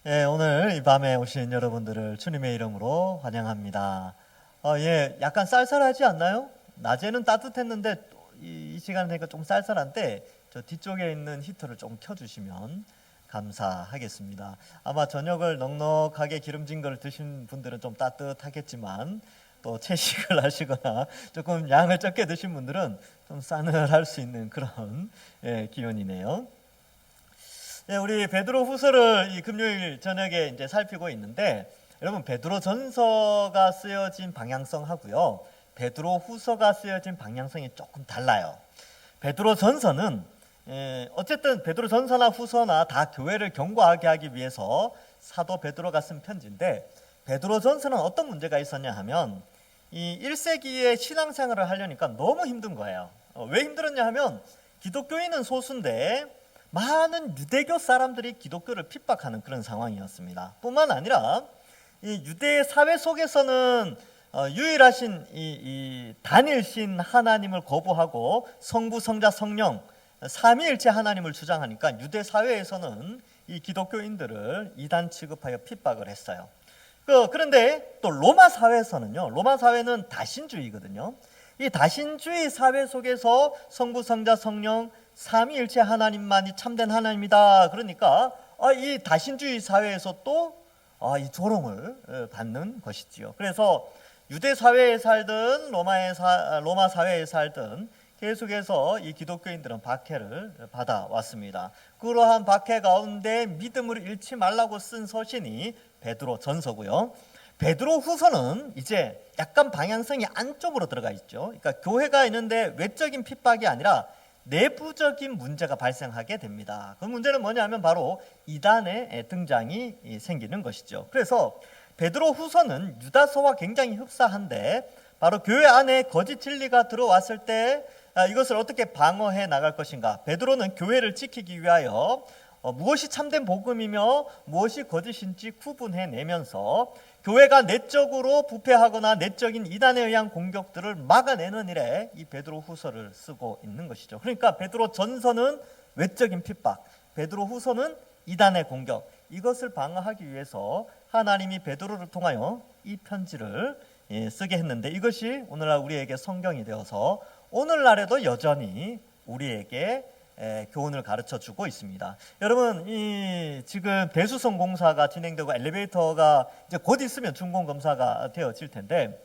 오늘 이 밤에 오신 여러분들을 주님의 이름으로 환영합니다. 약간 쌀쌀하지 않나요? 낮에는 따뜻했는데 이 시간 되니까 좀 쌀쌀한데 저 뒤쪽에 있는 히터를 좀 켜주시면 감사하겠습니다. 아마 저녁을 넉넉하게 기름진 걸 드신 분들은 좀 따뜻하겠지만 또 채식을 하시거나 조금 양을 적게 드신 분들은 좀 싸늘할 수 있는 그런 기온이네요. 우리 베드로 후서를 이 금요일 저녁에 이제 살피고 있는데, 여러분 베드로 전서가 쓰여진 방향성하고요, 베드로 후서가 쓰여진 방향성이 조금 달라요. 베드로 전서는 어쨌든 베드로 전서나 후서나 다 교회를 견고하게 하기 위해서 사도 베드로가 쓴 편지인데, 베드로 전서는 어떤 문제가 있었냐 하면 이 1세기의 신앙생활을 하려니까 너무 힘든 거예요. 왜 힘들었냐 하면 기독교인은 소수인데 많은 유대교 사람들이 기독교를 핍박하는 그런 상황이었습니다. 뿐만 아니라 이 유대 사회 속에서는 유일하신 이 단일신 하나님을 거부하고 성부, 성자, 성령 삼위일체 하나님을 주장하니까 유대 사회에서는 이 기독교인들을 이단 취급하여 핍박을 했어요. 그런데 또 로마 사회에서는요, 로마 사회는 다신주의거든요. 이 다신주의 사회 속에서 성부, 성자, 성령 삼위일체 하나님만이 참된 하나님이다. 그러니까 이 다신주의 사회에서 또 이 조롱을 받는 것이지요. 그래서 유대 사회에 살든 로마 사회에 살든 계속해서 이 기독교인들은 박해를 받아왔습니다. 그러한 박해 가운데 믿음을 잃지 말라고 쓴 서신이 베드로 전서고요. 베드로 후서는 이제 약간 방향성이 안쪽으로 들어가 있죠. 그러니까 교회가 있는데 외적인 핍박이 아니라 내부적인 문제가 발생하게 됩니다. 그 문제는 뭐냐면 바로 이단의 등장이 생기는 것이죠. 그래서 베드로 후서는 유다서와 굉장히 흡사한데, 바로 교회 안에 거짓 진리가 들어왔을 때 이것을 어떻게 방어해 나갈 것인가. 베드로는 교회를 지키기 위하여 무엇이 참된 복음이며 무엇이 거짓인지 구분해내면서 교회가 내적으로 부패하거나 내적인 이단에 의한 공격들을 막아내는 일에 이 베드로 후서를 쓰고 있는 것이죠. 그러니까 베드로 전서는 외적인 핍박, 베드로 후서는 이단의 공격, 이것을 방어하기 위해서 하나님이 베드로를 통하여 이 편지를 쓰게 했는데, 이것이 오늘날 우리에게 성경이 되어서 오늘날에도 여전히 우리에게 교훈을 가르쳐 주고 있습니다. 여러분, 지금 대수성 공사가 진행되고 엘리베이터가 이제 곧 있으면 준공 검사가 되어질 텐데,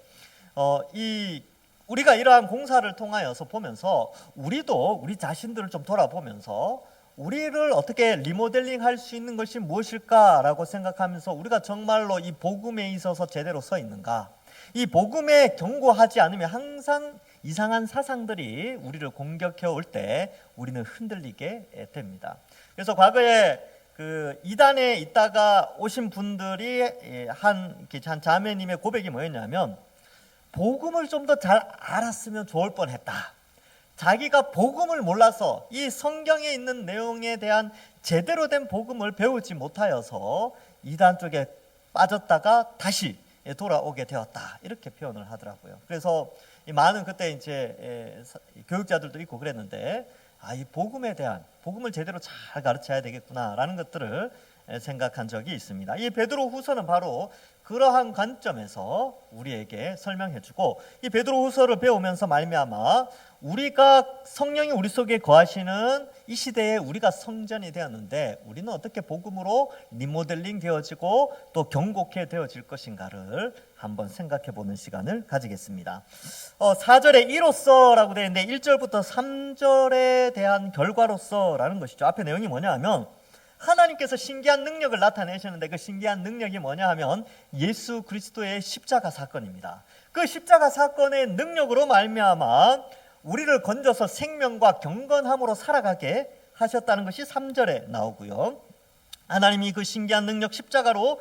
우리가 이러한 공사를 통하여서 보면서 우리도 우리 자신들을 좀 돌아보면서 우리를 어떻게 리모델링 할 수 있는 것이 무엇일까라고 생각하면서 우리가 정말로 이 복음에 있어서 제대로 서 있는가, 이 복음에 경고하지 않으면 항상 이상한 사상들이 우리를 공격해 올 때 우리는 흔들리게 됩니다. 그래서 과거에 그 이단에 있다가 오신 분들이 한 자매님의 고백이 뭐였냐면, 복음을 좀 더 잘 알았으면 좋을 뻔했다. 자기가 복음을 몰라서 이 성경에 있는 내용에 대한 제대로 된 복음을 배우지 못하여서 이단 쪽에 빠졌다가 다시 돌아오게 되었다. 이렇게 표현을 하더라고요. 그래서 많은 그때 이제 교육자들도 있고 그랬는데, 이 복음에 대한, 복음을 제대로 잘 가르쳐야 되겠구나라는 것들을 생각한 적이 있습니다. 이 베드로 후서는 바로 그러한 관점에서 우리에게 설명해주고, 이 베드로 후서를 배우면서 말미암아 우리가 성령이 우리 속에 거하시는 이 시대에 우리가 성전이 되었는데 우리는 어떻게 복음으로 리모델링 되어지고 또 경고케 되어질 것인가를 한번 생각해 보는 시간을 가지겠습니다. 4절에 이로써라고 되어 있는데 1절부터 3절에 대한 결과로써라는 것이죠. 앞에 내용이 뭐냐 하면, 하나님께서 신기한 능력을 나타내셨는데 그 신기한 능력이 뭐냐 하면 예수 그리스도의 십자가 사건입니다. 그 십자가 사건의 능력으로 말미암아 우리를 건져서 생명과 경건함으로 살아가게 하셨다는 것이 3절에 나오고요. 하나님이 그 신기한 능력 십자가로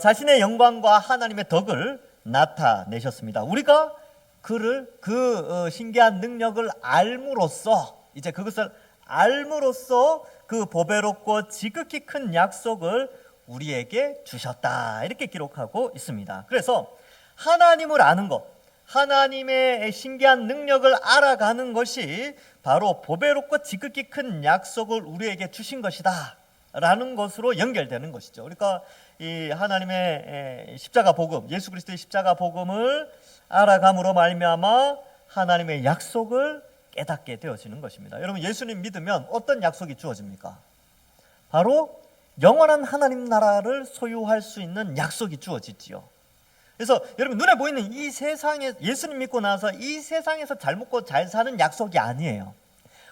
자신의 영광과 하나님의 덕을 나타내셨습니다. 우리가 그 신기한 능력을 알므로써, 이제 그것을 알므로써 그 보배롭고 지극히 큰 약속을 우리에게 주셨다. 이렇게 기록하고 있습니다. 그래서 하나님을 아는 것, 하나님의 신기한 능력을 알아가는 것이 바로 보배롭고 지극히 큰 약속을 우리에게 주신 것이다. 라는 것으로 연결되는 것이죠. 그러니까 이 하나님의 십자가 복음, 예수 그리스도의 십자가 복음을 알아감으로 말미암아 하나님의 약속을 깨닫게 되어지는 것입니다. 여러분, 예수님 믿으면 어떤 약속이 주어집니까? 바로 영원한 하나님 나라를 소유할 수 있는 약속이 주어지지요. 그래서 여러분, 눈에 보이는 이 세상에, 예수님 믿고 나서 이 세상에서 잘 먹고 잘 사는 약속이 아니에요.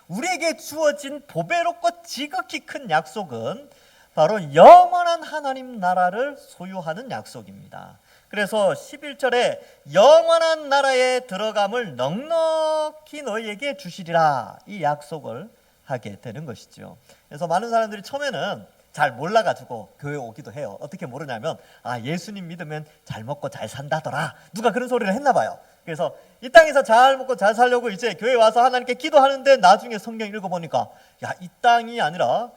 우리에게 주어진 보배롭고 지극히 큰 약속은 바로 영원한 하나님 나라를 소유하는 약속입니다. 그래서 11절에 영원한 나라에 들어감을 넉넉히 너희에게 주시리라, 이 약속을 하게 되는 것이죠. 그래서 많은 사람들이 처음에는 잘 몰라가지고 교회 오기도 해요. 어떻게 모르냐면, 예수님 믿으면 잘 먹고 잘 산다더라, 누가 그런 소리를 했나 봐요. 그래서 이 땅에서 잘 먹고 잘 살려고 이제 교회 와서 하나님께 기도하는데, 나중에 성경 읽어보니까 이 땅이 아니라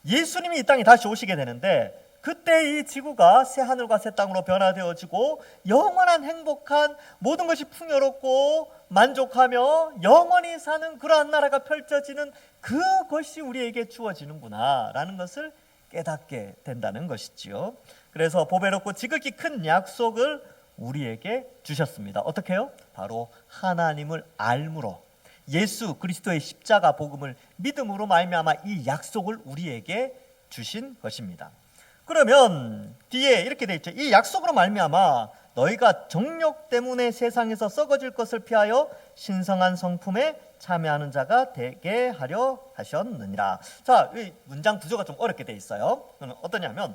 예수님이 이 땅에 다시 오시게 되는데, 그때 이 지구가 새 하늘과 새 땅으로 변화되어지고 영원한 행복한, 모든 것이 풍요롭고 만족하며 영원히 사는 그러한 나라가 펼쳐지는, 그것이 우리에게 주어지는구나 라는 것을 깨닫게 된다는 것이지요. 그래서 보배롭고 지극히 큰 약속을 우리에게 주셨습니다. 어떻게 해요? 바로 하나님을 알므로, 예수 그리스도의 십자가 복음을 믿음으로 말미암아 이 약속을 우리에게 주신 것입니다. 그러면 뒤에 이렇게 돼 있죠. 이 약속으로 말미암아 너희가 정욕 때문에 세상에서 썩어질 것을 피하여 신성한 성품에 참여하는 자가 되게 하려 하셨느니라. 자, 이 문장 구조가 좀 어렵게 돼 있어요. 어떠냐면,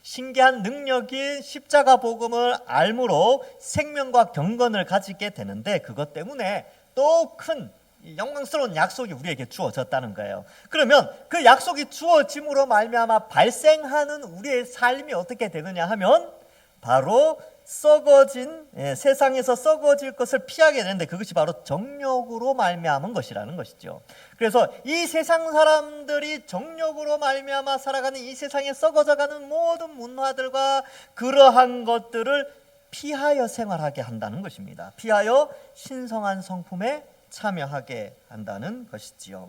신기한 능력인 십자가 복음을 알므로 생명과 경건을 가지게 되는데, 그것 때문에 또 큰 영광스러운 약속이 우리에게 주어졌다는 거예요. 그러면 그 약속이 주어짐으로 말미암아 발생하는 우리의 삶이 어떻게 되느냐 하면, 바로 썩어진, 세상에서 썩어질 것을 피하게 되는데, 그것이 바로 정욕으로 말미암은 것이라는 것이죠. 그래서 이 세상 사람들이 정욕으로 말미암아 살아가는 이 세상에 썩어져가는 모든 문화들과 그러한 것들을 피하여 생활하게 한다는 것입니다. 피하여 신성한 성품에 참여하게 한다는 것이지요.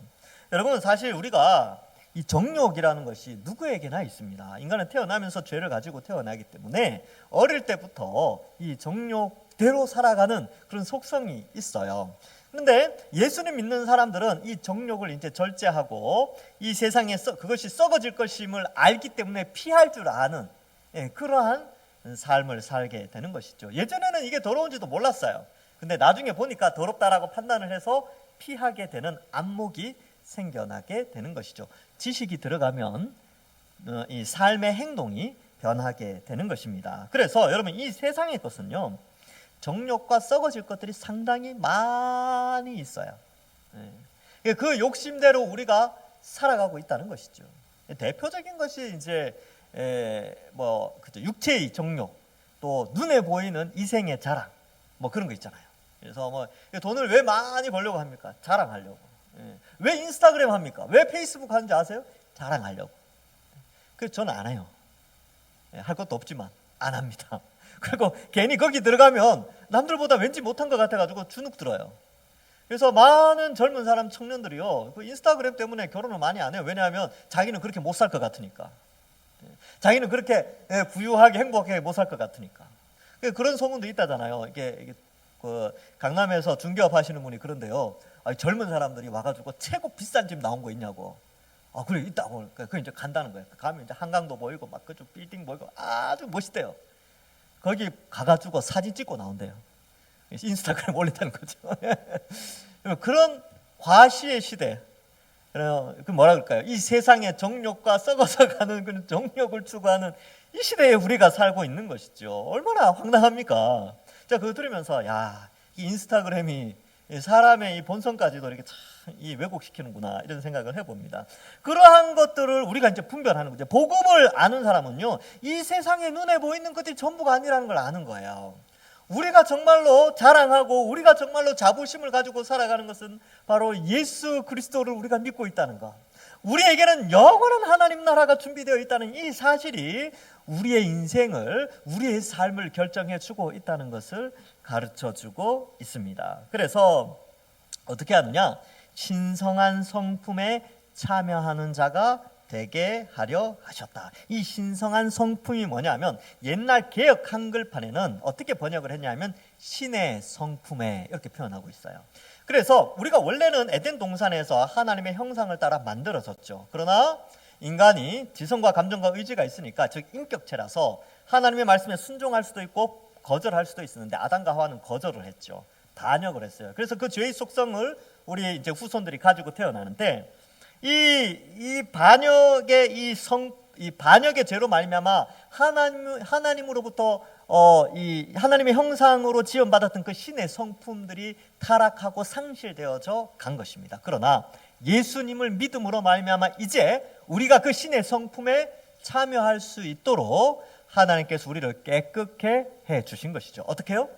여러분, 사실 우리가 이 정욕이라는 것이 누구에게나 있습니다. 인간은 태어나면서 죄를 가지고 태어나기 때문에 어릴 때부터 이 정욕대로 살아가는 그런 속성이 있어요. 그런데 예수님 믿는 사람들은 이 정욕을 이제 절제하고 이 세상에 그것이 썩어질 것임을 알기 때문에 피할 줄 아는, 그러한 삶을 살게 되는 것이죠. 예전에는 이게 더러운지도 몰랐어요. 근데 나중에 보니까 더럽다라고 판단을 해서 피하게 되는 안목이 생겨나게 되는 것이죠. 지식이 들어가면 이 삶의 행동이 변하게 되는 것입니다. 그래서 여러분, 이 세상의 것은요, 정욕과 썩어질 것들이 상당히 많이 있어요. 그 욕심대로 우리가 살아가고 있다는 것이죠. 대표적인 것이 이제 그죠, 육체의 정욕, 또 눈에 보이는 이생의 자랑, 그런 거 있잖아요. 그래서 돈을 왜 많이 벌려고 합니까? 자랑하려고. 왜 인스타그램 합니까? 왜 페이스북 하는지 아세요? 자랑하려고. 그래서 저는 안 해요. 할 것도 없지만 안 합니다. 그리고 괜히 거기 들어가면 남들보다 왠지 못한 것 같아가지고 주눅 들어요. 그래서 많은 젊은 사람, 청년들이요, 그 인스타그램 때문에 결혼을 많이 안 해요. 왜냐하면 자기는 그렇게 못 살 것 같으니까. 자기는 그렇게 부유하게 행복하게 못 살 것 같으니까. 그런 소문도 있다잖아요. 이게 그 강남에서 중개업 하시는 분이 그런데요, 젊은 사람들이 와가지고 최고 비싼 집 나온 거 있냐고. 그래, 있다고. 그 이제 간다는 거예요. 가면 이제 한강도 보이고 막 그쪽 빌딩 보이고 아주 멋있대요. 거기 가가지고 사진 찍고 나온대요. 인스타그램 올린다는 거죠. 그런 과시의 시대, 그 뭐라 그럴까요? 이 세상의 정욕과 썩어서가는 그런 정욕을 추구하는 이 시대에 우리가 살고 있는 것이죠. 얼마나 황당합니까? 자, 그거 들으면서 이 인스타그램이 사람의 이 본성까지도 이렇게 참 이 왜곡시키는구나, 이런 생각을 해봅니다. 그러한 것들을 우리가 이제 분별하는 거죠. 복음을 아는 사람은요, 이 세상에 눈에 보이는 것들이 전부가 아니라는 걸 아는 거예요. 우리가 정말로 자랑하고 우리가 정말로 자부심을 가지고 살아가는 것은 바로 예수 그리스도를 우리가 믿고 있다는 것, 우리에게는 영원한 하나님 나라가 준비되어 있다는 이 사실이 우리의 인생을, 우리의 삶을 결정해 주고 있다는 것을 가르쳐 주고 있습니다. 그래서 어떻게 하느냐? 신성한 성품에 참여하는 자가 되게 하려 하셨다. 이 신성한 성품이 뭐냐면 옛날 개역 한글판에는 어떻게 번역을 했냐면 신의 성품에 이렇게 표현하고 있어요. 그래서 우리가 원래는 에덴 동산에서 하나님의 형상을 따라 만들어졌죠. 그러나 인간이 지성과 감정과 의지가 있으니까, 즉 인격체라서 하나님의 말씀에 순종할 수도 있고 거절할 수도 있었는데 아담과 하와는 거절을 했죠. 반역을 했어요. 그래서 그 죄의 속성을 우리 이제 후손들이 가지고 태어나는데, 이 반역의 이 반역의 죄로 말미암아 하나님으로부터 이 하나님의 형상으로 지원받았던 그 신의 성품들이 타락하고 상실되어져 간 것입니다. 그러나 예수님을 믿음으로 말미암아 이제 우리가 그 신의 성품에 참여할 수 있도록 하나님께서 우리를 깨끗게 해 주신 것이죠. 어떻게요?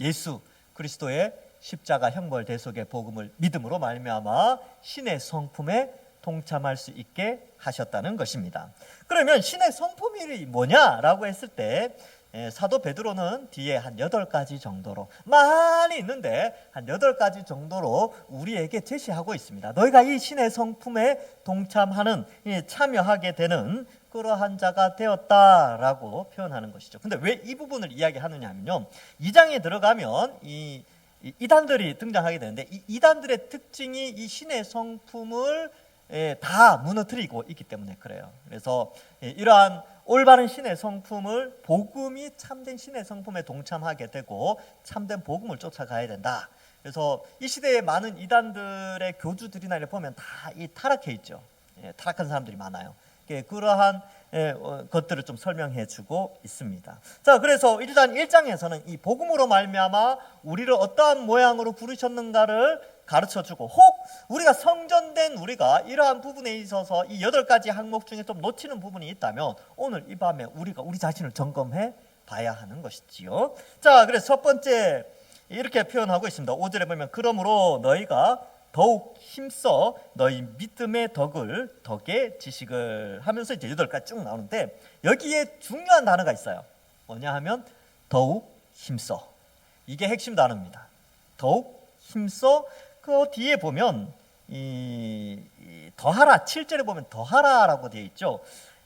예수 그리스도의 십자가 형벌 대속의 복음을 믿음으로 말미암아 신의 성품에 동참할 수 있게 하셨다는 것입니다. 그러면 신의 성품이 뭐냐라고 했을 때 사도 베드로는 뒤에 한 8가지 정도로, 많이 있는데 한 8가지 정도로 우리에게 제시하고 있습니다. 너희가 이 신의 성품에 동참하는, 참여하게 되는 그러한 자가 되었다라고 표현하는 것이죠. 근데 왜 이 부분을 이야기하느냐 하면요, 2장에 들어가면 이 이단들이 등장하게 되는데, 이 이단들의 특징이 이 신의 성품을 다 무너뜨리고 있기 때문에 그래요. 그래서 이러한 올바른 신의 성품을, 복음이 참된 신의 성품에 동참하게 되고 참된 복음을 쫓아가야 된다. 그래서 이 시대의 많은 이단들의 교주들이나 이렇게 보면 다 이 타락해 있죠. 타락한 사람들이 많아요. 그러한 것들을 좀 설명해 주고 있습니다. 자, 그래서 일단 1장에서는 이 복음으로 말미암아 우리를 어떠한 모양으로 부르셨는가를 가르쳐주고, 혹 우리가 성전된 우리가 이러한 부분에 있어서 이 8가지 항목 중에 좀 놓치는 부분이 있다면 오늘 이 밤에 우리가 우리 자신을 점검해 봐야 하는 것이지요. 자, 그래서 첫 번째 이렇게 표현하고 있습니다. 5절에 보면 그러므로 너희가 더욱 힘써 너희 믿음의 덕에 지식을 하면서 이제 8가지 쭉 나오는데, 여기에 중요한 단어가 있어요. 뭐냐 하면 더욱 힘써. 이게 핵심 단어입니다. 더욱 힘써. 그 뒤에 보면 더하라, 7절에 보면 더하라라고 되어 있죠.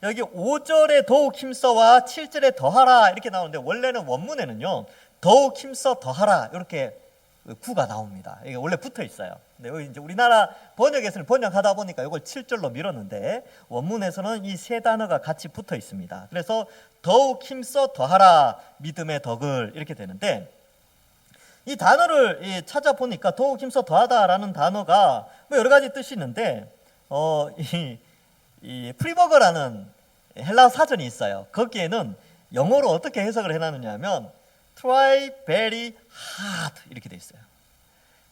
여기 5절에 더욱 힘써와 7절에 더하라 이렇게 나오는데, 원래는 원문에는요 더욱 힘써 더하라 이렇게 구가 나옵니다. 이게 원래 붙어 있어요. 근데 여기 이제 우리나라 번역에서는 번역하다 보니까 이걸 7절로 밀었는데, 원문에서는 이 세 단어가 같이 붙어 있습니다. 그래서 더욱 힘써 더하라 믿음의 덕을 이렇게 되는데, 이 단어를 찾아보니까 더욱 힘써 더하다라는 단어가 뭐 여러 가지 뜻이 있는데, 이 프리버거라는 헬라어 사전이 있어요. 거기에는 영어로 어떻게 해석을 해놨느냐 하면 try very hard 이렇게 돼 있어요.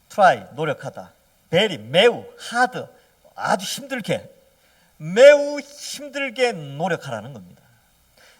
try 노력하다, very 매우, hard 아주 힘들게, 매우 힘들게 노력하라는 겁니다.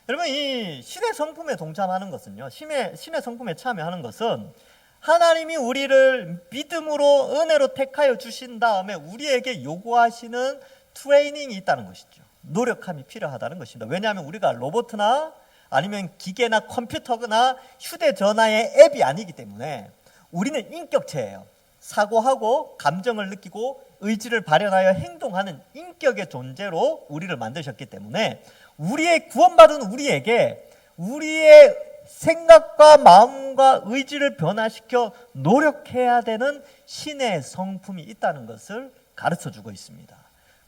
여러분, 이 신의 성품에 동참하는 것은요, 신의 성품에 참여하는 것은 하나님이 우리를 믿음으로 은혜로 택하여 주신 다음에 우리에게 요구하시는 트레이닝이 있다는 것이죠. 노력함이 필요하다는 것입니다. 왜냐하면 우리가 로봇이나 아니면 기계나 컴퓨터나 휴대전화의 앱이 아니기 때문에 우리는 인격체예요. 사고하고 감정을 느끼고 의지를 발현하여 행동하는 인격의 존재로 우리를 만드셨기 때문에, 우리의 구원받은 우리에게 우리의 생각과 마음과 의지를 변화시켜 노력해야 되는 신의 성품이 있다는 것을 가르쳐주고 있습니다.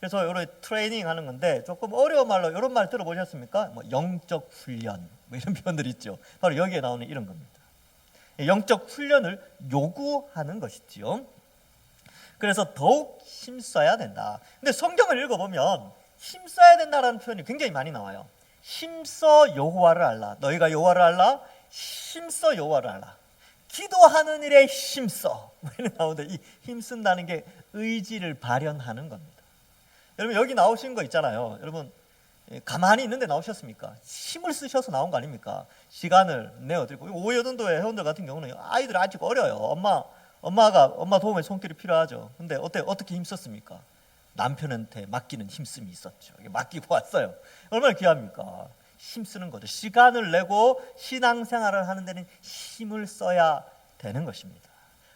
그래서 이런 트레이닝 하는 건데, 조금 어려운 말로 이런 말 들어보셨습니까? 뭐 영적 훈련 뭐 이런 표현들이 있죠. 바로 여기에 나오는 이런 겁니다. 영적 훈련을 요구하는 것이지요. 그래서 더욱 힘써야 된다. 근데 성경을 읽어보면 힘써야 된다라는 표현이 굉장히 많이 나와요. 힘써 여호와를 알라. 너희가 여호와를 알라. 힘써 여호와를 알라. 기도하는 일에 힘써. 이렇게 나오는데, 이 힘쓴다는 게 의지를 발현하는 겁니다. 여러분, 여기 나오신 거 있잖아요. 여러분, 가만히 있는데 나오셨습니까? 힘을 쓰셔서 나온 거 아닙니까? 시간을 내어드리고. 오여든도의 회원들 같은 경우는 아이들 아직 어려요. 엄마 도움의 손길이 필요하죠. 근데 어떻게 힘썼습니까? 남편한테 맡기는 힘씀이 있었죠. 맡기고 왔어요. 얼마나 귀합니까? 힘쓰는 거죠. 시간을 내고 신앙생활을 하는 데는 힘을 써야 되는 것입니다.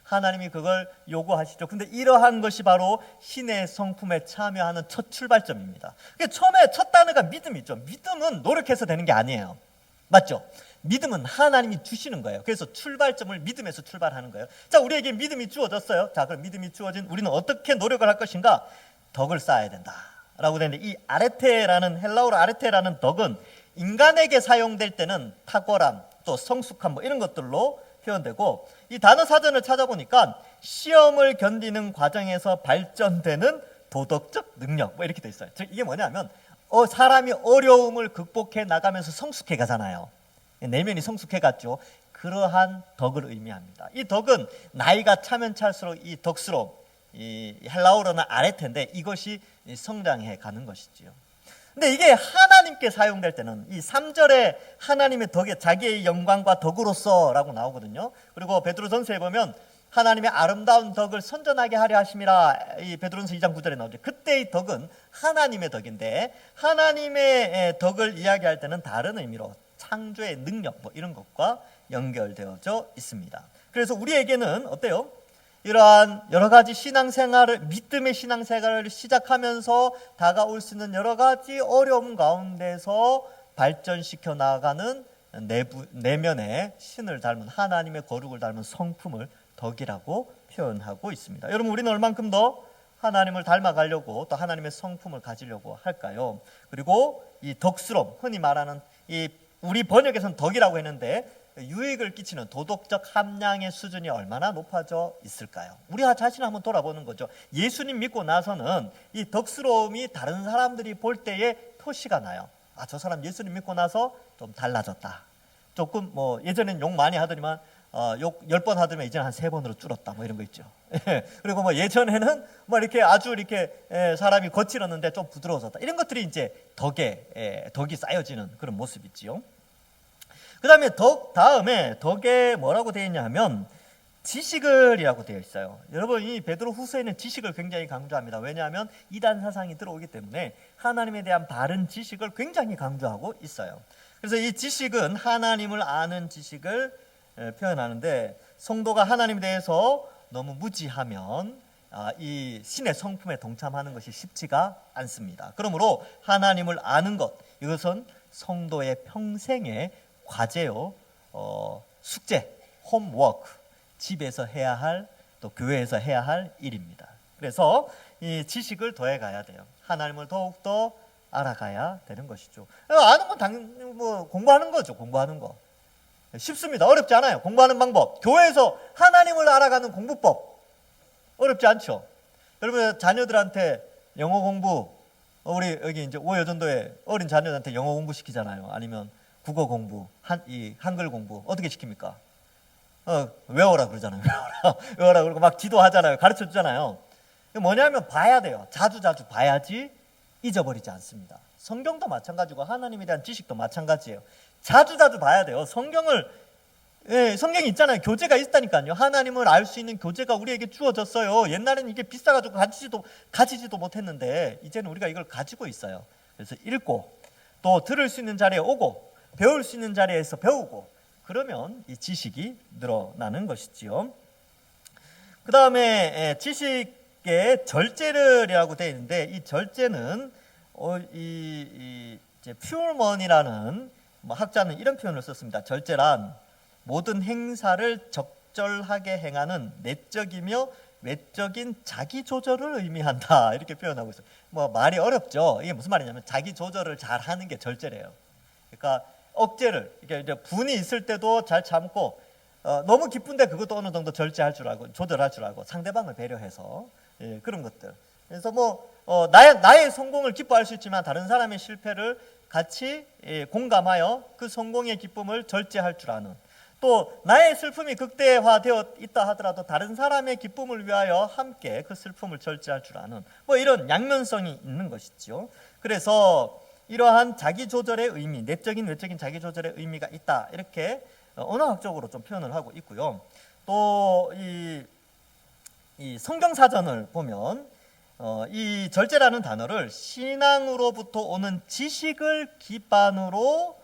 하나님이 그걸 요구하시죠. 근데 이러한 것이 바로 신의 성품에 참여하는 첫 출발점입니다. 처음에 첫 단어가 믿음이죠. 믿음은 노력해서 되는 게 아니에요. 맞죠? 믿음은 하나님이 주시는 거예요. 그래서 출발점을 믿음에서 출발하는 거예요. 자, 우리에게 믿음이 주어졌어요. 자, 그럼 믿음이 주어진 우리는 어떻게 노력을 할 것인가? 덕을 쌓아야 된다 라고 되는데, 이 아레테라는, 헬라어로 아레테라는 덕은 인간에게 사용될 때는 탁월함, 또 성숙함 뭐 이런 것들로 표현되고, 이 단어 사전을 찾아보니까 시험을 견디는 과정에서 발전되는 도덕적 능력 뭐 이렇게 돼 있어요. 즉 이게 뭐냐면 사람이 어려움을 극복해 나가면서 성숙해 가잖아요. 내면이 성숙해 갔죠. 그러한 덕을 의미합니다. 이 덕은 나이가 차면 찰수록 이 덕스러움, 이 헬라어로는 아레테인데 이것이 성장해 가는 것이지요. 근데 이게 하나님께 사용될 때는 이 3절에 하나님의 덕에 자기의 영광과 덕으로서라고 나오거든요. 그리고 베드로전서에 보면 하나님의 아름다운 덕을 선전하게 하려 하심이라, 이 베드로전서 2장 9절에 나오죠. 그때의 덕은 하나님의 덕인데, 하나님의 덕을 이야기할 때는 다른 의미로 창조의 능력 뭐 이런 것과 연결되어져 있습니다. 그래서 우리에게는 어때요? 이러한 여러 가지 신앙생활을, 믿음의 신앙생활을 시작하면서 다가올 수 있는 여러 가지 어려움 가운데서 발전시켜 나가는 내면의 신을 닮은, 하나님의 거룩을 닮은 성품을 덕이라고 표현하고 있습니다. 여러분, 우리는 얼만큼 더 하나님을 닮아가려고, 또 하나님의 성품을 가지려고 할까요? 그리고 이 덕스러움, 흔히 말하는 이 우리 번역에서는 덕이라고 했는데 유익을 끼치는 도덕적 함량의 수준이 얼마나 높아져 있을까요? 우리 자신을 한번 돌아보는 거죠. 예수님 믿고 나서는 이 덕스러움이 다른 사람들이 볼 때에 표시가 나요. 아, 저 사람 예수님 믿고 나서 좀 달라졌다. 조금 뭐 예전엔 욕 많이 하더니만 욕 10번 하더니만 이제는 한 3번으로 줄었다. 뭐 이런 거 있죠. 그리고 뭐 예전에는 뭐 이렇게 아주 이렇게 사람이 거칠었는데 좀 부드러워졌다. 이런 것들이 이제 덕이 쌓여지는 그런 모습이지요. 그 다음에 다음에 덕에 뭐라고 되어 있냐 하면 지식을이라고 되어 있어요. 여러분, 이 베드로 후서에는 지식을 굉장히 강조합니다. 왜냐하면 이단 사상이 들어오기 때문에 하나님에 대한 바른 지식을 굉장히 강조하고 있어요. 그래서 이 지식은 하나님을 아는 지식을 표현하는데, 성도가 하나님에 대해서 너무 무지하면 이 신의 성품에 동참하는 것이 쉽지가 않습니다. 그러므로 하나님을 아는 것, 이것은 성도의 평생의 과제요, 숙제, 홈워크, 집에서 해야 할, 또 교회에서 해야 할 일입니다. 그래서 이 지식을 더해가야 돼요. 하나님을 더욱더 알아가야 되는 것이죠. 아는 건 뭐 공부하는 거죠. 공부하는 거 쉽습니다. 어렵지 않아요. 공부하는 방법, 교회에서 하나님을 알아가는 공부법 어렵지 않죠. 여러분, 자녀들한테 영어 공부, 우리 여기 이제 오여전도에 어린 자녀들한테 영어 공부 시키잖아요. 아니면 국어 공부, 한글 공부 어떻게 시킵니까? 외워라 그러잖아요. 외워라 그러고 막 지도하잖아요. 가르쳐 주잖아요. 뭐냐면 봐야 돼요. 자주 봐야지 잊어버리지 않습니다. 성경도 마찬가지고 하나님에 대한 지식도 마찬가지예요. 자주 봐야 돼요. 성경이 있잖아요. 교재가 있다니까요. 하나님을 알 수 있는 교재가 우리에게 주어졌어요. 옛날에는 이게 비싸가지고 가지지도 못했는데 이제는 우리가 이걸 가지고 있어요. 그래서 읽고, 또 들을 수 있는 자리에 오고, 배울 수 있는 자리에서 배우고, 그러면 이 지식이 늘어나는 것이지요. 그 다음에 지식의 절제를이라고 되어 있는데, 이 절제는 이제 퓨어먼이라는 학자는 이런 표현을 썼습니다. 절제란 모든 행사를 적절하게 행하는 내적이며 외적인 자기 조절을 의미한다, 이렇게 표현하고 있어요. 뭐 말이 어렵죠. 이게 무슨 말이냐면 자기 조절을 잘 하는 게 절제래요. 그러니까 억제를, 이게 이제 분이 있을 때도 잘 참고, 너무 기쁜데 그것도 어느 정도 절제할 줄 알고, 조절할 줄 알고, 상대방을 배려해서, 그런 것들. 그래서 나의 성공을 기뻐할 수 있지만 다른 사람의 실패를 같이 공감하여 그 성공의 기쁨을 절제할 줄 아는, 또 나의 슬픔이 극대화되어 있다 하더라도 다른 사람의 기쁨을 위하여 함께 그 슬픔을 절제할 줄 아는, 뭐 이런 양면성이 있는 것이죠. 그래서 이러한 자기 조절의 의미, 내적인 외적인 자기 조절의 의미가 있다, 이렇게 언어학적으로 좀 표현을 하고 있고요. 또 이 성경 사전을 보면 이 절제라는 단어를 신앙으로부터 오는 지식을 기반으로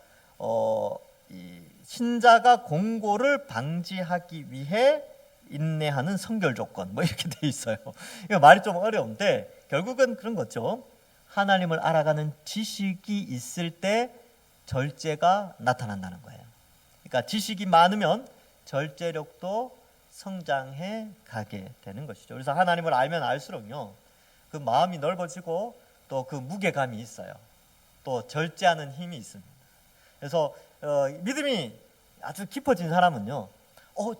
이 신자가 공고를 방지하기 위해 인내하는 선결 조건 뭐 이렇게 돼 있어요. 이거 말이 좀 어려운데 결국은 그런 거죠. 하나님을 알아가는 지식이 있을 때 절제가 나타난다는 거예요. 그러니까 지식이 많으면 절제력도 성장해 가게 되는 것이죠. 그래서 하나님을 알면 알수록요, 그 마음이 넓어지고 또 그 무게감이 있어요. 또 절제하는 힘이 있습니다. 그래서 믿음이 아주 깊어진 사람은요,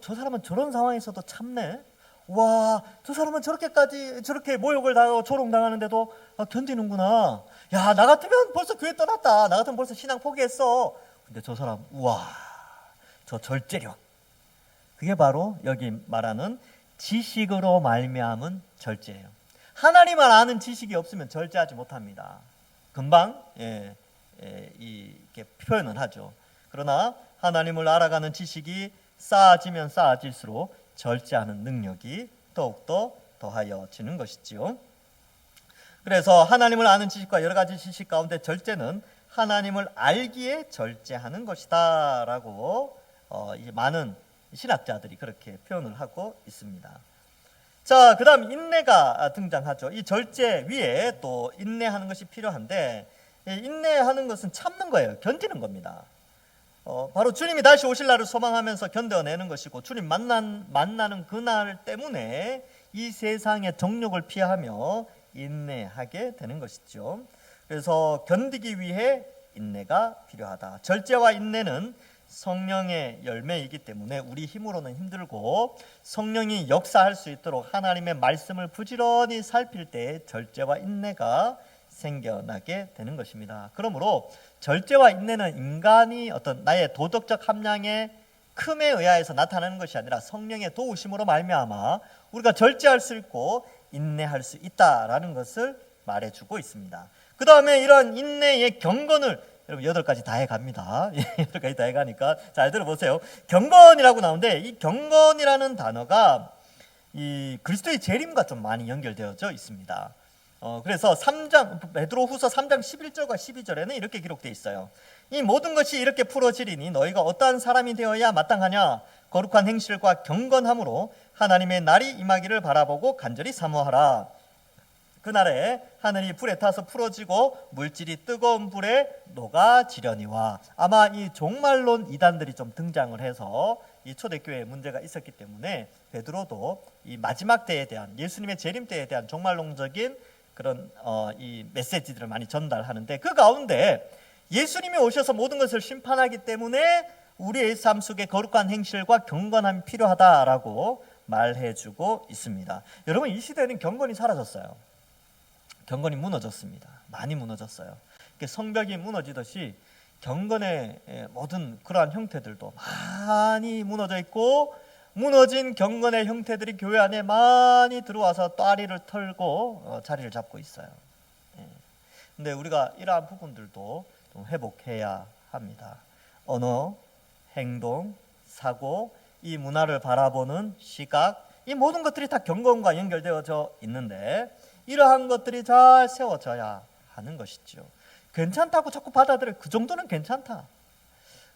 저 사람은 저런 상황에서도 참네. 와, 저 사람은 저렇게 모욕을 당하고 조롱당하는데도 견디는구나. 야, 나 같으면 벌써 교회 떠났다. 나 같으면 벌써 신앙 포기했어. 근데 저 사람, 우와, 저 절제력. 그게 바로 여기 말하는 지식으로 말미암은 절제예요. 하나님을 아는 지식이 없으면 절제하지 못합니다. 금방 이렇게 표현을 하죠. 그러나 하나님을 알아가는 지식이 쌓아지면 쌓아질수록 절제하는 능력이 더욱더 더하여지는 것이지요. 그래서 하나님을 아는 지식과 여러 가지 지식 가운데 절제는 하나님을 알기에 절제하는 것이다 라고 이제 많은 신학자들이 그렇게 표현을 하고 있습니다. 자, 그 다음 인내가 등장하죠. 이 절제 위에 또 인내하는 것이 필요한데, 인내하는 것은 참는 거예요. 견디는 겁니다. 바로 주님이 다시 오실 날을 소망하면서 견뎌내는 것이고, 주님 만나는 그날 때문에 이 세상의 정욕을 피하며 인내하게 되는 것이죠. 그래서 견디기 위해 인내가 필요하다. 절제와 인내는 성령의 열매이기 때문에 우리 힘으로는 힘들고, 성령이 역사할 수 있도록 하나님의 말씀을 부지런히 살필 때 절제와 인내가 생겨나게 되는 것입니다. 그러므로 절제와 인내는 인간이 어떤 나의 도덕적 함량의 큼에 의하여서 나타나는 것이 아니라 성령의 도우심으로 말미암아 우리가 절제할 수 있고 인내할 수 있다라는 것을 말해주고 있습니다. 그 다음에 이러한 인내의 경건을 여러분 8가지 다 해갑니다. 8가지 다 해가니까 잘 들어보세요. 경건이라고 나오는데 이 경건이라는 단어가 이 그리스도의 재림과 좀 많이 연결되어져 있습니다. 그래서 베드로후서 3장 11절과 12절에는 이렇게 기록되어 있어요. 이 모든 것이 이렇게 풀어지리니 너희가 어떠한 사람이 되어야 마땅하냐? 거룩한 행실과 경건함으로 하나님의 날이 임하기를 바라보고 간절히 사모하라. 그날에 하늘이 불에 타서 풀어지고 물질이 뜨거운 불에 녹아지려니와. 아마 이 종말론 이단들이 좀 등장을 해서 이 초대교회에 문제가 있었기 때문에 베드로도 이 마지막 때에 대한, 예수님의 재림 때에 대한 종말론적인 그런 이 메시지들을 많이 전달하는데, 그 가운데 예수님이 오셔서 모든 것을 심판하기 때문에 우리의 삶 속에 거룩한 행실과 경건함이 필요하다라고 말해주고 있습니다. 여러분, 이 시대는 경건이 사라졌어요. 경건이 무너졌습니다. 많이 무너졌어요. 성벽이 무너지듯이 경건의 모든 그러한 형태들도 많이 무너져 있고, 무너진 경건의 형태들이 교회 안에 많이 들어와서 또아리를 털고 자리를 잡고 있어요. 근데 우리가 이러한 부분들도 좀 회복해야 합니다. 언어, 행동, 사고, 이 문화를 바라보는 시각, 이 모든 것들이 다 경건과 연결되어져 있는데 이러한 것들이 잘 세워져야 하는 것이죠. 괜찮다고 자꾸 받아들여. 그 정도는 괜찮다.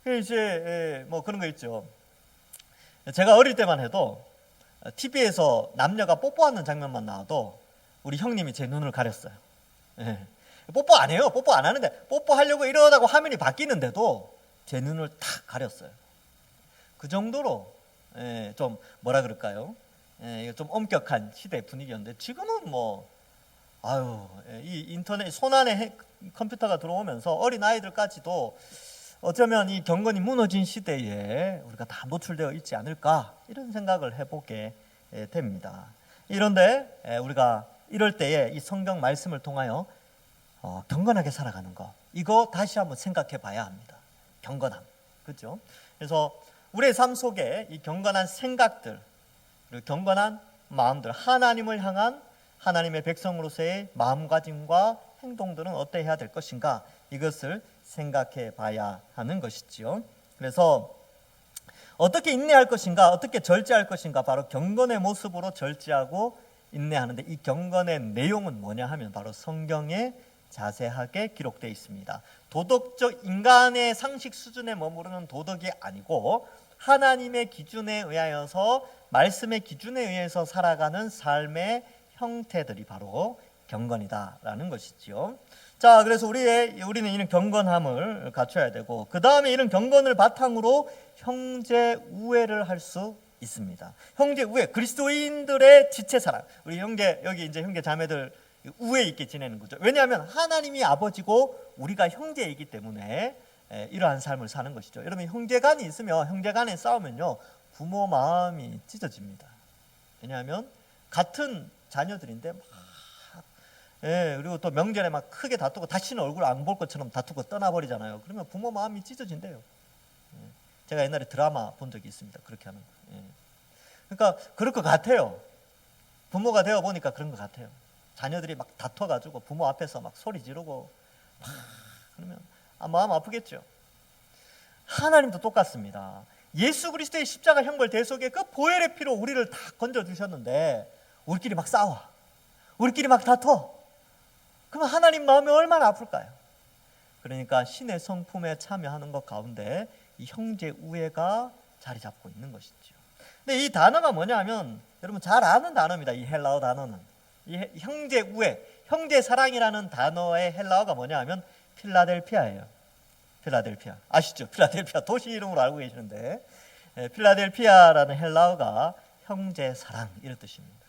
이제 뭐 그런 거 있죠. 제가 어릴 때만 해도 TV에서 남녀가 뽀뽀하는 장면만 나와도 우리 형님이 제 눈을 가렸어요. 뽀뽀 안 해요. 뽀뽀 안 하는데 뽀뽀하려고 이러다고 화면이 바뀌는데도 제 눈을 탁 가렸어요. 그 정도로 좀 뭐라 그럴까요? 좀 엄격한 시대 분위기였는데 지금은 뭐 이 인터넷 손안에 컴퓨터가 들어오면서 어린 아이들까지도 어쩌면 이 경건이 무너진 시대에 우리가 다 노출되어 있지 않을까, 이런 생각을 해보게 됩니다. 이런데 우리가 이럴 때에 이 성경 말씀을 통하여 경건하게 살아가는 거, 이거 다시 한번 생각해 봐야 합니다. 경건함, 그렇죠? 그래서 우리의 삶 속에 이 경건한 생각들, 그리고 경건한 마음들, 하나님을 향한 하나님의 백성으로서의 마음가짐과 행동들은 어떠해야 될 것인가, 이것을 생각해 봐야 하는 것이지요. 그래서 어떻게 인내할 것인가, 어떻게 절제할 것인가, 바로 경건의 모습으로 절제하고 인내하는데, 이 경건의 내용은 뭐냐 하면 바로 성경에 자세하게 기록되어 있습니다. 도덕적 인간의 상식 수준에 머무르는 도덕이 아니고 하나님의 기준에 의하여서, 말씀의 기준에 의해서 살아가는 삶의 형태들이 바로 경건이다라는 것이지요. 자, 그래서 우리는 이런 경건함을 갖춰야 되고, 그 다음에 이런 경건을 바탕으로 형제 우애를 할 수 있습니다. 형제 우애, 그리스도인들의 지체 사랑. 우리 형제, 여기 이제 형제 자매들 우애 있게 지내는 거죠. 왜냐하면 하나님이 아버지고 우리가 형제이기 때문에 이러한 삶을 사는 것이죠. 여러분, 형제간이 있으면, 형제간에 싸우면요, 부모 마음이 찢어집니다. 왜냐하면 같은 자녀들인데 그리고 또 명절에 막 크게 다투고 다시는 얼굴 안 볼 것처럼 다투고 떠나버리잖아요. 그러면 부모 마음이 찢어진대요. 제가 옛날에 드라마 본 적이 있습니다. 그렇게 하는 거. 그러니까 그럴 것 같아요. 부모가 되어 보니까 그런 것 같아요. 자녀들이 막 다퉈가지고 부모 앞에서 막 소리 지르고 막 그러면 마음 아프겠죠. 하나님도 똑같습니다. 예수 그리스도의 십자가 형벌 대속에 그 보혈의 피로 우리를 다 건져주셨는데 우리끼리 막 싸워, 우리끼리 막 다퉈. 그러면 하나님 마음이 얼마나 아플까요? 그러니까 신의 성품에 참여하는 것 가운데 이 형제 우애가 자리 잡고 있는 것이죠. 근데 이 단어가 뭐냐 하면 여러분 잘 아는 단어입니다. 이 헬라어 단어는 이 형제 우애, 형제 사랑이라는 단어의 헬라어가 뭐냐 하면 필라델피아예요. 필라델피아 아시죠? 필라델피아 도시 이름으로 알고 계시는데 필라델피아라는 헬라어가 형제 사랑 이런 뜻입니다.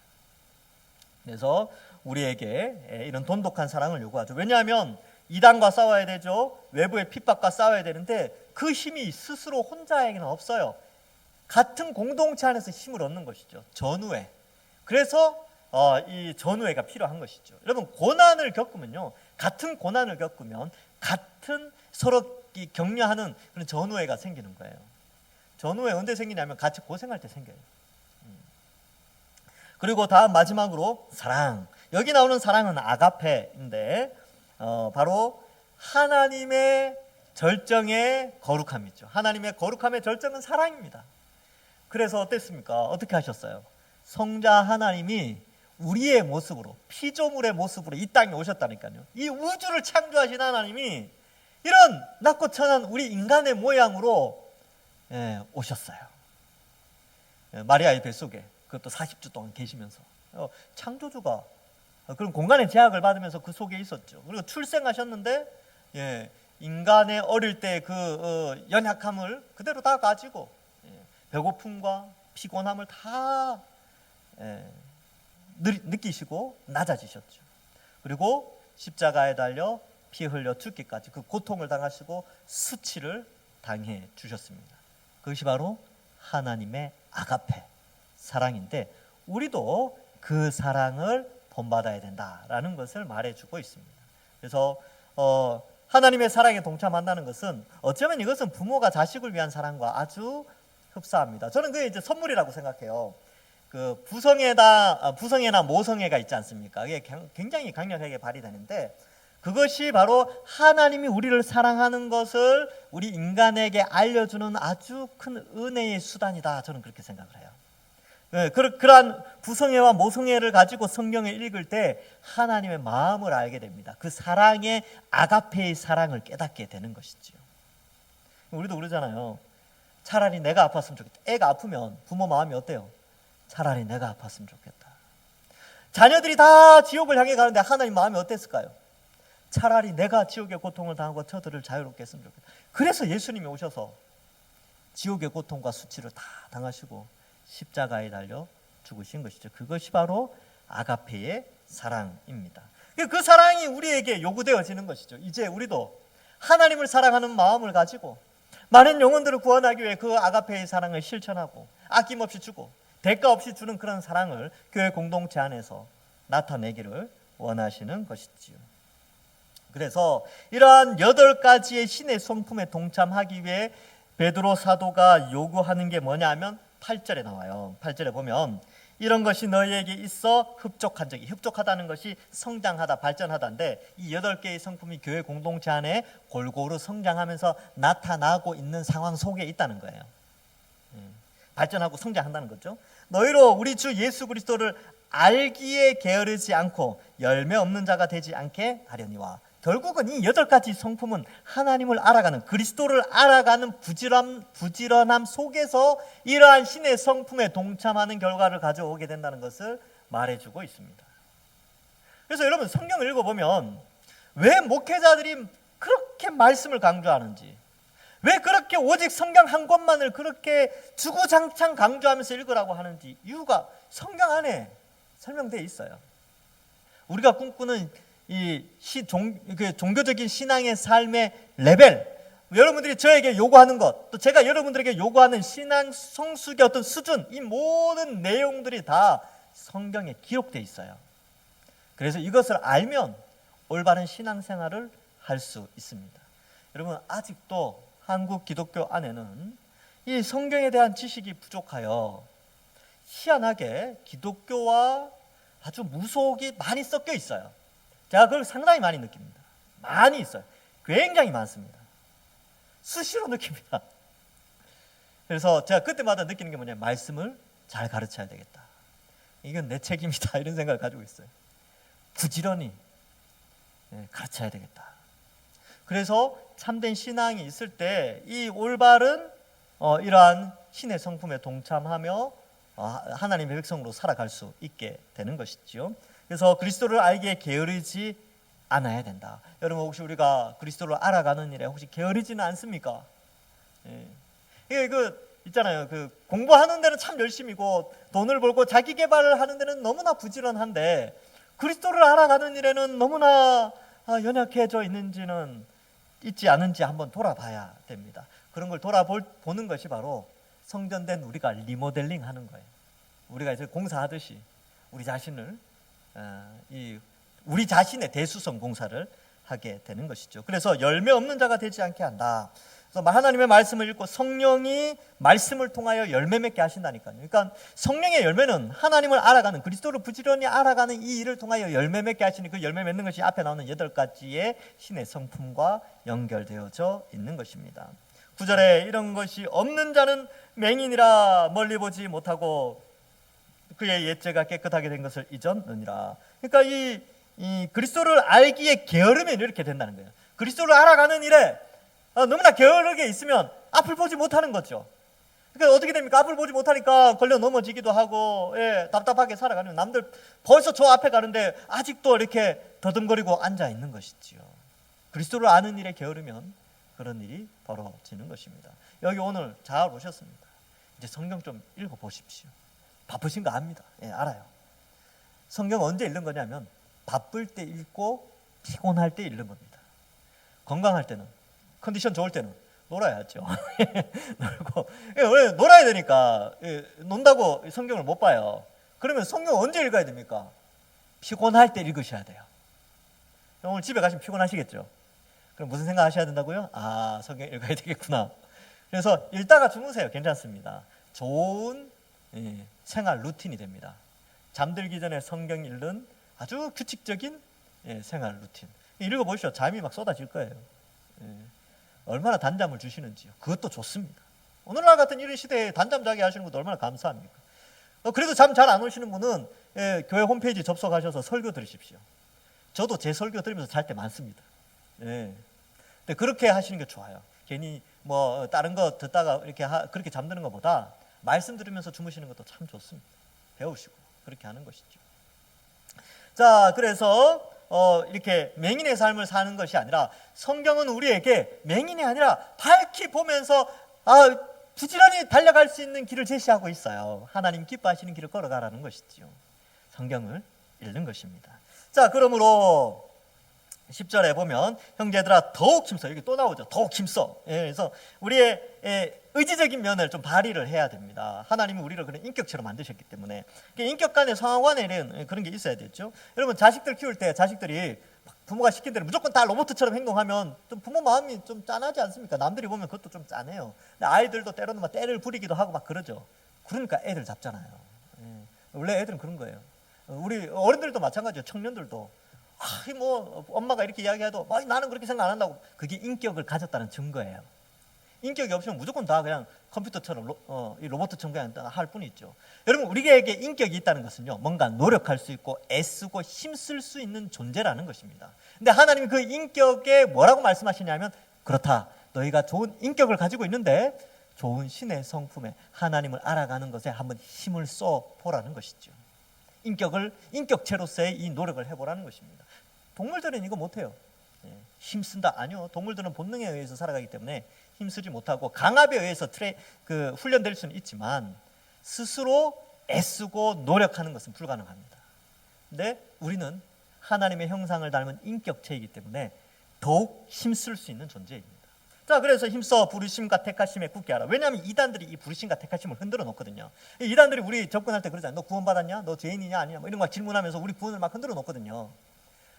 그래서 우리에게 이런 돈독한 사랑을 요구하죠. 왜냐하면 이단과 싸워야 되죠. 외부의 핍박과 싸워야 되는데 그 힘이 스스로 혼자에게는 없어요. 같은 공동체 안에서 힘을 얻는 것이죠. 전우애. 그래서 이 전우애가 필요한 것이죠. 여러분, 고난을 겪으면요, 같은 고난을 겪으면 같은 서로 격려하는 그런 전우애가 생기는 거예요. 전우애 언제 생기냐면 같이 고생할 때 생겨요. 그리고 다음 마지막으로 사랑. 여기 나오는 사랑은 아가페인데 바로 하나님의 절정의 거룩함이죠. 하나님의 거룩함의 절정은 사랑입니다. 그래서 어땠습니까? 어떻게 하셨어요? 성자 하나님이 우리의 모습으로, 피조물의 모습으로 이 땅에 오셨다니까요. 이 우주를 창조하신 하나님이 이런 낮고 천한 우리 인간의 모양으로 오셨어요. 마리아의 뱃속에 그것도 40주 동안 계시면서 창조주가 그런 공간의 제약을 받으면서 그 속에 있었죠. 그리고 출생하셨는데 인간의 어릴 때 그 연약함을 그대로 다 가지고 배고픔과 피곤함을 다 느끼시고 낮아지셨죠. 그리고 십자가에 달려 피 흘려 죽기까지 그 고통을 당하시고 수치를 당해 주셨습니다. 그것이 바로 하나님의 아가페 사랑인데 우리도 그 사랑을 본받아야 된다라는 것을 말해주고 있습니다. 그래서 하나님의 사랑에 동참한다는 것은 어쩌면 이것은 부모가 자식을 위한 사랑과 아주 흡사합니다. 저는 그게 이제 선물이라고 생각해요. 그 부성애나 모성애가 있지 않습니까? 이게 굉장히 강력하게 발휘되는데 그것이 바로 하나님이 우리를 사랑하는 것을 우리 인간에게 알려주는 아주 큰 은혜의 수단이다. 저는 그렇게 생각을 해요. 그러한 부성애와 모성애를 가지고 성경을 읽을 때 하나님의 마음을 알게 됩니다. 그 사랑의 아가페의 사랑을 깨닫게 되는 것이죠. 우리도 그러잖아요. 차라리 내가 아팠으면 좋겠다. 애가 아프면 부모 마음이 어때요? 차라리 내가 아팠으면 좋겠다. 자녀들이 다 지옥을 향해 가는데 하나님 마음이 어땠을까요? 차라리 내가 지옥의 고통을 당하고 저들을 자유롭게 했으면 좋겠다. 그래서 예수님이 오셔서 지옥의 고통과 수치를 다 당하시고 십자가에 달려 죽으신 것이죠. 그것이 바로 아가페의 사랑입니다. 그 사랑이 우리에게 요구되어지는 것이죠. 이제 우리도 하나님을 사랑하는 마음을 가지고 많은 영혼들을 구원하기 위해 그 아가페의 사랑을 실천하고 아낌없이 주고 대가 없이 주는 그런 사랑을 교회 공동체 안에서 나타내기를 원하시는 것이지요. 그래서 이러한 8가지의 신의 성품에 동참하기 위해 베드로 사도가 요구하는 게 뭐냐 하면 8절에 나와요. 8절에 보면 이런 것이 너희에게 있어 흡족하다는 것이 성장하다, 발전하다인데 이 8개의 성품이 교회 공동체 안에 골고루 성장하면서 나타나고 있는 상황 속에 있다는 거예요. 발전하고 성장한다는 거죠. 너희로 우리 주 예수 그리스도를 알기에 게으르지 않고 열매 없는 자가 되지 않게 하려니와 결국은 이 8가지 성품은 하나님을 알아가는, 그리스도를 알아가는 부지런함 속에서 이러한 신의 성품에 동참하는 결과를 가져오게 된다는 것을 말해주고 있습니다. 그래서 여러분, 성경을 읽어보면 왜 목회자들이 그렇게 말씀을 강조하는지, 왜 그렇게 오직 성경 한 권만을 그렇게 주구장창 강조하면서 읽으라고 하는지 이유가 성경 안에 설명되어 있어요. 우리가 꿈꾸는 이 종교적인 신앙의 삶의 레벨, 여러분들이 저에게 요구하는 것, 또 제가 여러분들에게 요구하는 신앙 성숙의 어떤 수준, 이 모든 내용들이 다 성경에 기록되어 있어요. 그래서 이것을 알면 올바른 신앙생활을 할 수 있습니다. 여러분, 아직도 한국 기독교 안에는 이 성경에 대한 지식이 부족하여 희한하게 기독교와 아주 무속이 많이 섞여 있어요. 제가 그걸 상당히 많이 느낍니다. 많이 있어요. 굉장히 많습니다. 수시로 느낍니다. 그래서 제가 그때마다 느끼는 게 뭐냐면, 말씀을 잘 가르쳐야 되겠다. 이건 내 책임이다. 이런 생각을 가지고 있어요. 부지런히 가르쳐야 되겠다. 그래서 참된 신앙이 있을 때 이 올바른 이러한 신의 성품에 동참하며 하나님의 백성으로 살아갈 수 있게 되는 것이지요. 그래서 그리스도를 알기에 게으르지 않아야 된다. 여러분, 혹시 우리가 그리스도를 알아가는 일에 혹시 게으르지는 않습니까? 이게 있잖아요. 공부하는 데는 참 열심이고 돈을 벌고 자기 개발을 하는 데는 너무나 부지런한데 그리스도를 알아가는 일에는 너무나 연약해져 있지 않은지 한번 돌아봐야 됩니다. 그런 걸 돌아보는 것이 바로 성전된 우리가 리모델링 하는 거예요. 우리가 이제 공사하듯이 우리 자신의 대수성 공사를 하게 되는 것이죠. 그래서 열매 없는 자가 되지 않게 한다. 그래서 하나님의 말씀을 읽고 성령이 말씀을 통하여 열매 맺게 하신다니까요. 그러니까 성령의 열매는 하나님을 알아가는, 그리스도를 부지런히 알아가는 이 일을 통하여 열매 맺게 하시니, 그 열매 맺는 것이 앞에 나오는 8가지의 신의 성품과 연결되어져 있는 것입니다. 9절에 이런 것이 없는 자는 맹인이라 멀리 보지 못하고 그의 옛죄가 깨끗하게 된 것을 잊었느니라. 그러니까 이 그리스도를 알기에 게으르면 이렇게 된다는 거예요. 그리스도를 알아가는 일에 너무나 게으르게 있으면 앞을 보지 못하는 거죠. 그러니까 어떻게 됩니까? 앞을 보지 못하니까 걸려 넘어지기도 하고, 답답하게 살아가는, 남들 벌써 저 앞에 가는데 아직도 이렇게 더듬거리고 앉아 있는 것이지요. 그리스도를 아는 일에 게으르면 그런 일이 벌어지는 것입니다. 여기 오늘 잘 오셨습니다. 이제 성경 좀 읽어보십시오. 바쁘신 거 압니다. 알아요. 성경 언제 읽는 거냐면 바쁠 때 읽고 피곤할 때 읽는 겁니다. 건강할 때는, 컨디션 좋을 때는 놀아야죠. 놀고, 원래 놀아야 되니까 논다고 성경을 못 봐요. 그러면 성경 언제 읽어야 됩니까? 피곤할 때 읽으셔야 돼요. 오늘 집에 가시면 피곤하시겠죠? 그럼 무슨 생각 하셔야 된다고요? 성경 읽어야 되겠구나. 그래서 읽다가 주무세요. 괜찮습니다. 좋은 생활 루틴이 됩니다. 잠들기 전에 성경 읽는 아주 규칙적인 생활 루틴. 읽어보시죠. 잠이 막 쏟아질 거예요. 얼마나 단잠을 주시는지요. 그것도 좋습니다. 오늘날 같은 이런 시대에 단잠 자게 하시는 것도 얼마나 감사합니까? 그래도 잠 잘 안 오시는 분은 교회 홈페이지 접속하셔서 설교 들으십시오. 저도 제 설교 들으면서 잘 때 많습니다. 근데 그렇게 하시는 게 좋아요. 괜히 다른 거 듣다가 그렇게 잠드는 것보다 말씀 들으면서 주무시는 것도 참 좋습니다. 배우시고 그렇게 하는 것이죠. 자, 그래서 이렇게 맹인의 삶을 사는 것이 아니라 성경은 우리에게 맹인이 아니라 밝히 보면서 부지런히 달려갈 수 있는 길을 제시하고 있어요. 하나님 기뻐하시는 길을 걸어가라는 것이죠. 성경을 읽는 것입니다. 자, 그러므로 10절에 보면 형제들아 더욱 힘써, 여기 또 나오죠. 더욱 힘써. 그래서 우리의 의지적인 면을 좀 발휘를 해야 됩니다. 하나님이 우리를 그런 인격체로 만드셨기 때문에 인격 간의 상하 간에 그런 게 있어야 되죠. 여러분, 자식들 키울 때 자식들이 부모가 시킨 대로 무조건 다 로봇처럼 행동하면 좀 부모 마음이 좀 짠하지 않습니까? 남들이 보면 그것도 좀 짠해요. 근데 아이들도 때로는 막 때를 부리기도 하고 막 그러죠. 그러니까 애들 잡잖아요. 원래 애들은 그런 거예요. 우리 어른들도 마찬가지예요. 청년들도 엄마가 이렇게 이야기해도 나는 그렇게 생각 안 한다고. 그게 인격을 가졌다는 증거예요. 인격이 없으면 무조건 다 그냥 컴퓨터처럼 이 로봇처럼 그냥 할 뿐이죠. 여러분, 우리에게 인격이 있다는 것은요, 뭔가 노력할 수 있고 애쓰고 힘쓸 수 있는 존재라는 것입니다. 근데 하나님이 그 인격에 뭐라고 말씀하시냐면, 그렇다, 너희가 좋은 인격을 가지고 있는데 좋은 신의 성품에 하나님을 알아가는 것에 한번 힘을 써 보라는 것이죠. 인격체로서의 이 노력을 해보라는 것입니다. 동물들은 이거 못해요. 힘쓴다? 아니요. 동물들은 본능에 의해서 살아가기 때문에 힘쓰지 못하고 강압에 의해서 훈련될 수는 있지만 스스로 애쓰고 노력하는 것은 불가능합니다. 근데 우리는 하나님의 형상을 닮은 인격체이기 때문에 더욱 힘쓸 수 있는 존재입니다. 자, 그래서 힘써 부르심과 택하심에 굳게 하라. 왜냐하면 이단들이 이 부르심과 택하심을 흔들어 놓거든요. 이단들이 우리 접근할 때 그러잖아요. 너 구원받았냐? 너 죄인이냐? 아니냐? 뭐 이런 거 질문하면서 우리 구원을 막 흔들어 놓거든요.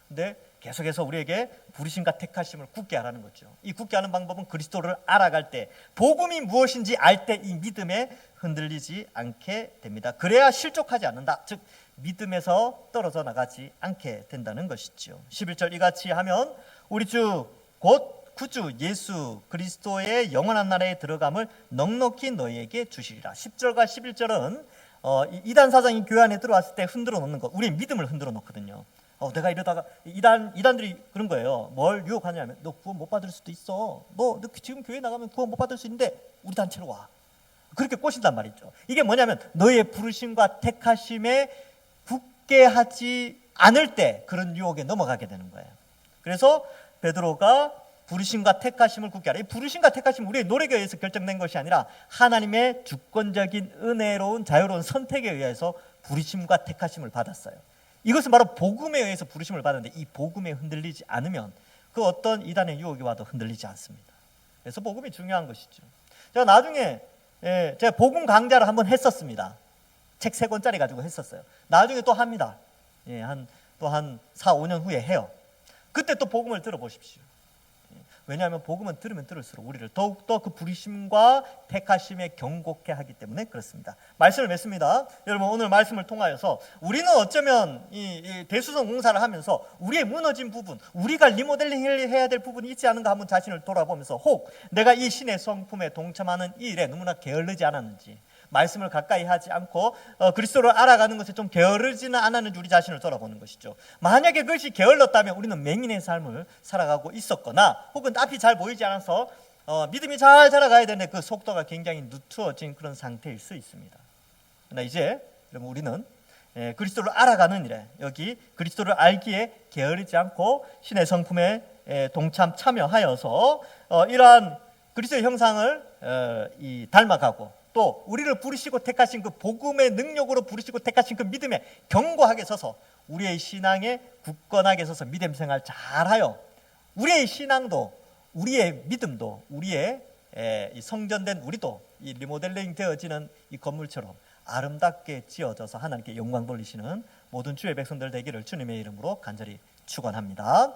근데 계속해서 우리에게 부르심과 택하심을 굳게 하라는 거죠. 이 굳게 하는 방법은 그리스도를 알아갈 때, 복음이 무엇인지 알 때 이 믿음에 흔들리지 않게 됩니다. 그래야 실족하지 않는다. 즉 믿음에서 떨어져 나가지 않게 된다는 것이죠. 11절 이같이 하면 우리 주 곧 구주 예수 그리스도의 영원한 나라에 들어감을 넉넉히 너희에게 주시리라. 10절과 11절은 이단 사장이 교회 안에 들어왔을 때 흔들어 놓는 것, 우리의 믿음을 흔들어 놓거든요. 내가 이러다가 이단들이 그런 거예요. 뭘 유혹하냐면, 너 구원 못 받을 수도 있어. 너 지금 교회 나가면 구원 못 받을 수 있는데 우리 단체로 와. 그렇게 꼬신단 말이죠. 이게 뭐냐면 너의 부르심과 택하심에 굳게 하지 않을 때 그런 유혹에 넘어가게 되는 거예요. 그래서 베드로가 부르심과 택하심을 굳게 하라. 이 부르심과 택하심은 우리의 노력에 의해서 결정된 것이 아니라 하나님의 주권적인 은혜로운 자유로운 선택에 의해서 부르심과 택하심을 받았어요. 이것은 바로 복음에 의해서 부르심을 받았는데 이 복음에 흔들리지 않으면 그 어떤 이단의 유혹이 와도 흔들리지 않습니다. 그래서 복음이 중요한 것이죠. 제가 나중에 제가 복음 강좌를 한번 했었습니다. 책 3권짜리 가지고 했었어요. 나중에 또 합니다. 또 한 4, 5년 후에 해요. 그때 또 복음을 들어보십시오. 왜냐하면 복음은 들으면 들을수록 우리를 더욱더 그 부르심과 택하심에 경고케 하기 때문에 그렇습니다. 말씀을 맺습니다. 여러분, 오늘 말씀을 통하여서 우리는 어쩌면 이 대수성 공사를 하면서 우리의 무너진 부분, 우리가 리모델링 해야 될 부분이 있지 않은가 한번 자신을 돌아보면서 혹 내가 이 신의 성품에 동참하는 이 일에 너무나 게을르지 않았는지, 말씀을 가까이 하지 않고 그리스도를 알아가는 것에 좀 게으르지는 않았는지 우리 자신을 돌아보는 것이죠. 만약에 그것이 게을렀다면 우리는 맹인의 삶을 살아가고 있었거나 혹은 앞이 잘 보이지 않아서 믿음이 잘 자라가야 되는데 그 속도가 굉장히 누트어진 그런 상태일 수 있습니다. 그러나 이제 여러분, 우리는 그리스도를 알아가는 일에, 여기 그리스도를 알기에 게으르지 않고 신의 성품에 참여하여서 이러한 그리스도의 형상을 닮아가고 또 우리를 부르시고 택하신 그 복음의 능력으로 부르시고 택하신 그 믿음에 견고하게 서서 우리의 신앙에 굳건하게 서서 믿음 생활 잘하여 우리의 신앙도 우리의 믿음도 우리의 이 성전된 우리도 이 리모델링 되어지는 이 건물처럼 아름답게 지어져서 하나님께 영광 돌리시는 모든 주의 백성들 되기를 주님의 이름으로 간절히 축원합니다.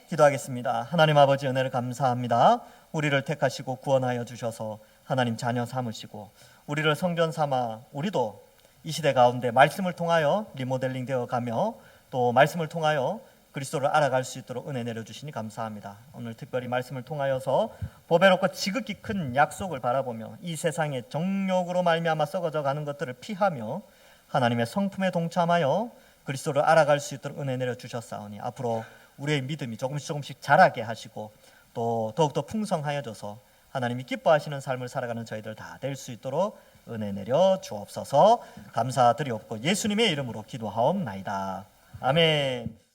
기도하겠습니다. 하나님 아버지, 은혜를 감사합니다. 우리를 택하시고 구원하여 주셔서 하나님 자녀 삼으시고 우리를 성전 삼아 우리도 이 시대 가운데 말씀을 통하여 리모델링 되어 가며 또 말씀을 통하여 그리스도를 알아갈 수 있도록 은혜 내려주시니 감사합니다. 오늘 특별히 말씀을 통하여서 보배롭고 지극히 큰 약속을 바라보며 이 세상의 정욕으로 말미암아 썩어져 가는 것들을 피하며 하나님의 성품에 동참하여 그리스도를 알아갈 수 있도록 은혜 내려주셨사오니 앞으로 우리의 믿음이 조금씩 자라게 하시고 또 더욱더 풍성하여져서 하나님이 기뻐하시는 삶을 살아가는 저희들 다 될 수 있도록 은혜 내려 주옵소서. 감사드리옵고 예수님의 이름으로 기도하옵나이다. 아멘.